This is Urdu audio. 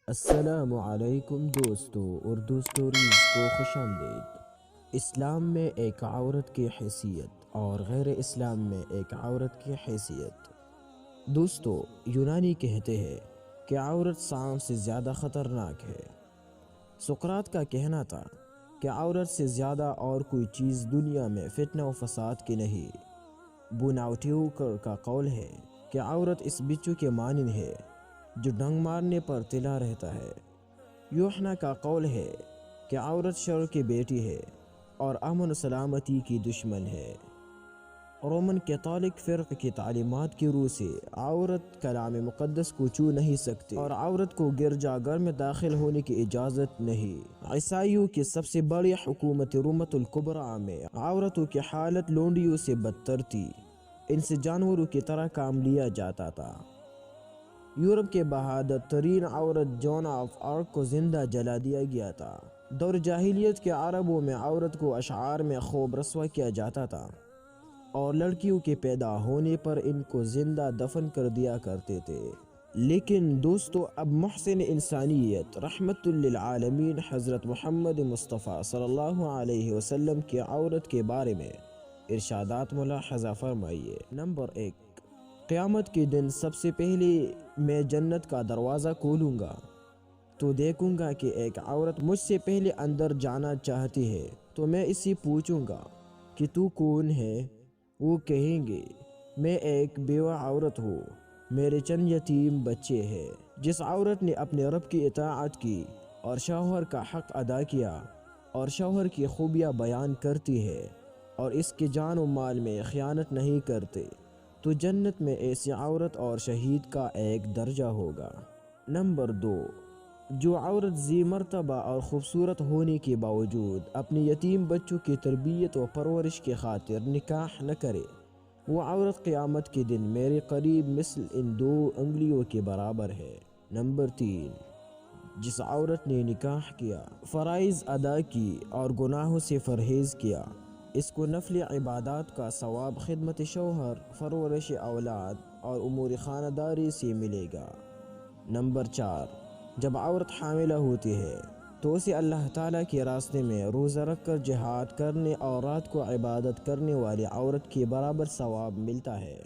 السلام علیکم دوستو، اردو سٹوریز کو خوش آمدید۔ اسلام میں ایک عورت کی حیثیت اور غیر اسلام میں ایک عورت کی حیثیت۔ دوستو، یونانی کہتے ہیں کہ عورت سانپ سے زیادہ خطرناک ہے۔ سقراط کا کہنا تھا کہ عورت سے زیادہ اور کوئی چیز دنیا میں فتنہ و فساد کی نہیں۔ بوناوٹیو کا قول ہے کہ عورت اس بچھو کے مانند ہے جو ڈنگ مارنے پر تلا رہتا ہے۔ یوحنا کا قول ہے کہ عورت شر کی بیٹی ہے اور امن و سلامتی کی دشمن ہے۔ رومن کیتھولک فرقے کی تعلیمات کی روح سے عورت کلام مقدس کو چھو نہیں سکتی اور عورت کو گرجا گھر میں داخل ہونے کی اجازت نہیں۔ عیسائیوں کی سب سے بڑی حکومت رومت الکبریٰ میں عورتوں کی حالت لونڈیوں سے بدتر تھی۔ ان سے جانوروں کی طرح کام لیا جاتا تھا۔ یورپ کے بہادر ترین عورت جون آف آرک کو زندہ جلا دیا گیا تھا۔ دور جاہلیت کے عربوں میں عورت کو اشعار میں خوب رسوا کیا جاتا تھا اور لڑکیوں کے پیدا ہونے پر ان کو زندہ دفن کر دیا کرتے تھے۔ لیکن دوستو، اب محسن انسانیت رحمت للعالمین حضرت محمد مصطفیٰ صلی اللہ علیہ وسلم کی عورت کے بارے میں ارشادات ملاحظہ فرمائیے۔ نمبر 1، قیامت کے دن سب سے پہلے میں جنت کا دروازہ کھولوں گا تو دیکھوں گا کہ ایک عورت مجھ سے پہلے اندر جانا چاہتی ہے، تو میں اسے پوچھوں گا کہ تو کون ہے؟ وہ کہیں گے میں ایک بیوہ عورت ہوں، میرے چند یتیم بچے ہیں۔ جس عورت نے اپنے رب کی اطاعت کی اور شوہر کا حق ادا کیا اور شوہر کی خوبیاں بیان کرتی ہے اور اس کے جان و مال میں خیانت نہیں کرتے، تو جنت میں ایسی عورت اور شہید کا ایک درجہ ہوگا۔ نمبر 2، جو عورت ذی مرتبہ اور خوبصورت ہونے کے باوجود اپنے یتیم بچوں کی تربیت و پرورش کی خاطر نکاح نہ کرے، وہ عورت قیامت کے دن میرے قریب مثل ان 2 انگلیوں کے برابر ہے۔ نمبر 3، جس عورت نے نکاح کیا، فرائض ادا کی اور گناہوں سے پرہیز کیا، اس کو نفل عبادات کا ثواب خدمت شوہر، پرورش اولاد اور امور خانہ داری سے ملے گا۔ نمبر 4، جب عورت حاملہ ہوتی ہے تو اسے اللہ تعالیٰ کے راستے میں روزہ رکھ کر جہاد کرنے اور رات کو عبادت کرنے والی عورت کے برابر ثواب ملتا ہے۔